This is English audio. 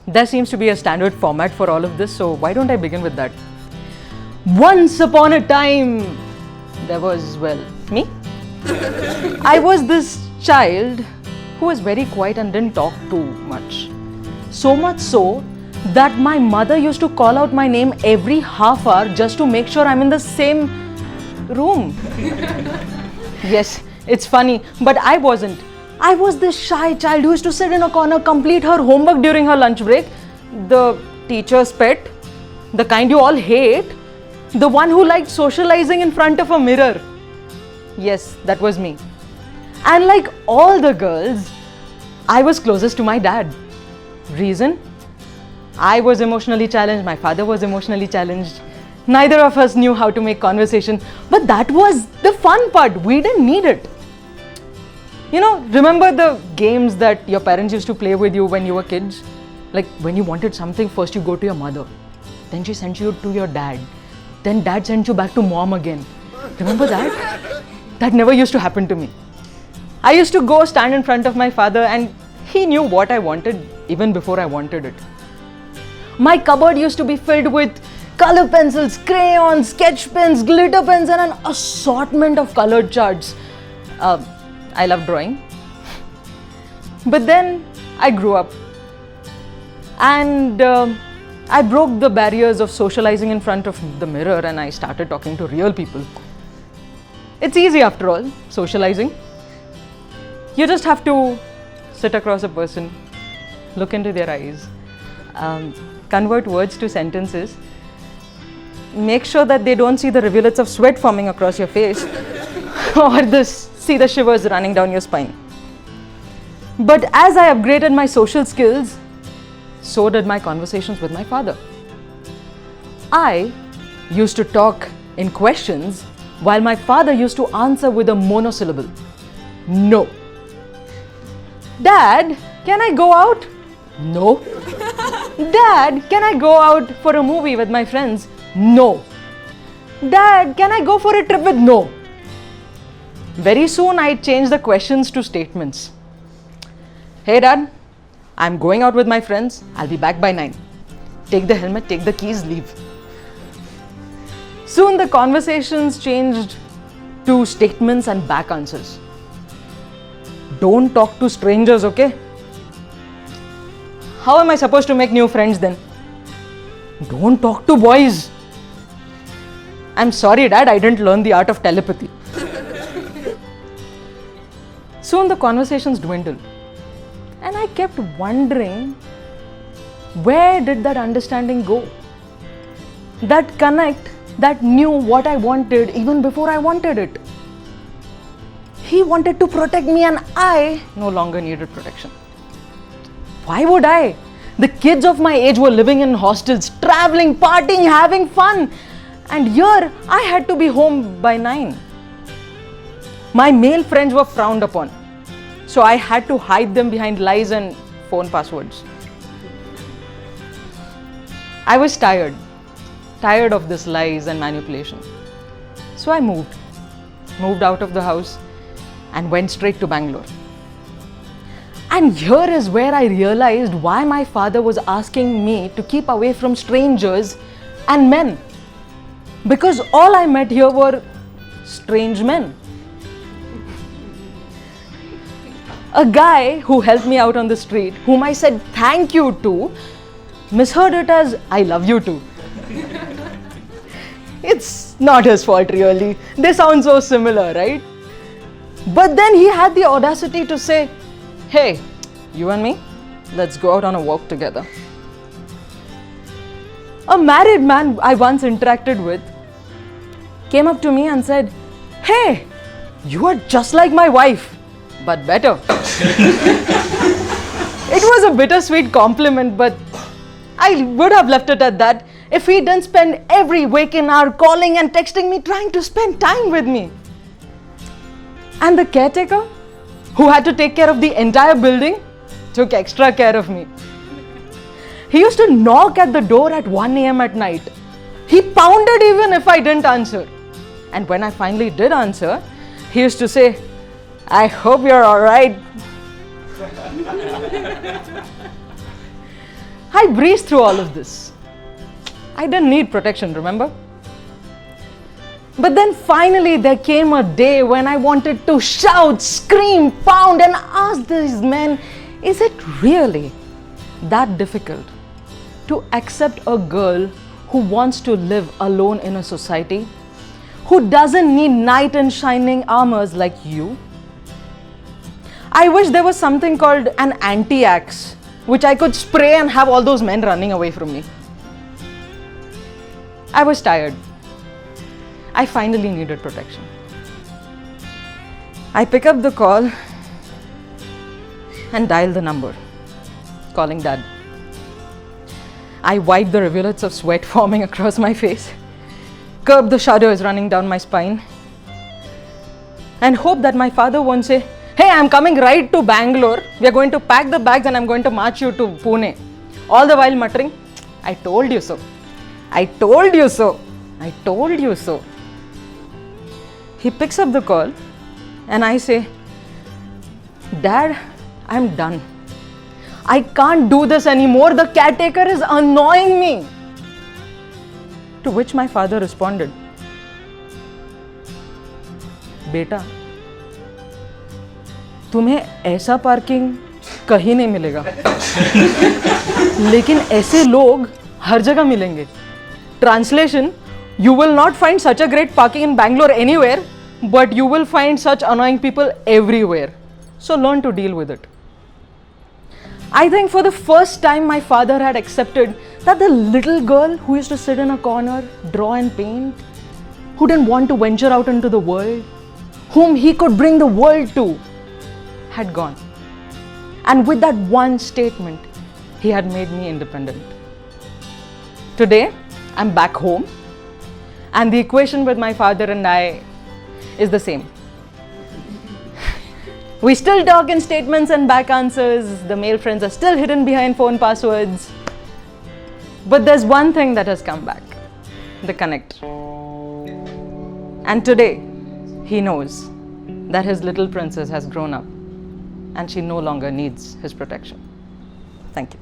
There seems to be a standard format for all of this, so why don't I begin with that? Once upon a time, there was, well, me. I was this child who was very quiet and didn't talk too much. So much so that my mother used to call out my name every half hour just to make sure I'm in the same room. Yes, it's funny, but I wasn't. I was this shy child who used to sit in a corner, complete her homework during her lunch break, the teacher's pet, the kind you all hate, the one who liked socializing in front of a mirror. Yes, that was me. And like all the girls, I was closest to my dad. Reason? I was emotionally challenged, my father was emotionally challenged. Neither of us knew how to make conversation, but that was the fun part. We didn't need it. You know, remember the games that your parents used to play with you when you were kids? Like when you wanted something, first you go to your mother, then she sent you to your dad, then dad sent you back to mom again. Remember that? That never used to happen to me. I used to go stand in front of my father and he knew what I wanted even before I wanted it. My cupboard used to be filled with color pencils, crayons, sketch pens, glitter pens and an assortment of colored charts. I love drawing. But then I grew up and I broke the barriers of socializing in front of the mirror and I started talking to real people. It's easy after all, socializing. You just have to sit across a person, look into their eyes, convert words to sentences, make sure that they don't see the rivulets of sweat forming across your face or see the shivers running down your spine. But as I upgraded my social skills, so did my conversations with my father. I used to talk in questions while my father used to answer with a monosyllable. No. Dad, can I go out? No. Dad, can I go out for a movie with my friends? No. Dad, can I go for a trip with no? Very soon I changed the questions to statements. Hey Dad, I'm going out with my friends. I'll be back by 9. Take the helmet, take the keys, leave. Soon the conversations changed to statements and back answers. Don't talk to strangers, okay? How am I supposed to make new friends then? Don't talk to boys. I'm sorry, Dad, I didn't learn the art of telepathy. Soon the conversations dwindled. And I kept wondering, where did that understanding go? That connect that knew what I wanted even before I wanted it. He wanted to protect me and I no longer needed protection. Why would I? The kids of my age were living in hostels, traveling, partying, having fun. And here I had to be home by 9. My male friends were frowned upon. So I had to hide them behind lies and phone passwords. I was tired of this lies and manipulation. So I moved out of the house and went straight to Bangalore. And here is where I realized why my father was asking me to keep away from strangers and men. Because all I met here were strange men. A guy who helped me out on the street, whom I said thank you to, misheard it as I love you too. It's not his fault really. They sound so similar, right? But then he had the audacity to say, hey, you and me, let's go out on a walk together. A married man I once interacted with came up to me and said, hey, you are just like my wife, but better. It was a bittersweet compliment, but I would have left it at that if he didn't spend every waking hour calling and texting me, trying to spend time with me. And the caretaker, who had to take care of the entire building, took extra care of me. He used to knock at the door at 1 a.m. at night. He pounded even if I didn't answer. And when I finally did answer, he used to say, I hope you're all right. I breezed through all of this. I didn't need protection, remember? But then finally there came a day when I wanted to shout, scream, pound and ask these men, is it really that difficult to accept a girl who wants to live alone in a society, who doesn't need knight in shining armors like you? I wish there was something called an anti-axe, which I could spray and have all those men running away from me. I was tired. I finally needed protection. I pick up the call and dial the number, calling Dad. I wipe the rivulets of sweat forming across my face, curb the shudders running down my spine, and hope that my father won't say, hey, I'm coming right to Bangalore. We are going to pack the bags and I'm going to march you to Pune. All the while muttering, I told you so. I told you so. I told you so. He picks up the call and I say, Dad, I'm done. I can't do this anymore. The caretaker is annoying me. To which my father responded, बेटा, तुम्हें ऐसा parking कहीं नहीं मिलेगा, लेकिन ऐसे लोग हर जगह मिलेंगे. Translation, you will not find such a great parking in Bangalore anywhere, but you will find such annoying people everywhere. So learn to deal with it. I think for the first time my father had accepted that the little girl who used to sit in a corner, draw and paint, who didn't want to venture out into the world, whom he could bring the world to, had gone. And with that one statement, he had made me independent. Today, I'm back home, and the equation with my father and I is the same. We still talk in statements and back answers. The male friends are still hidden behind phone passwords. But there's one thing that has come back, the connect. And today, he knows that his little princess has grown up and she no longer needs his protection. Thank you.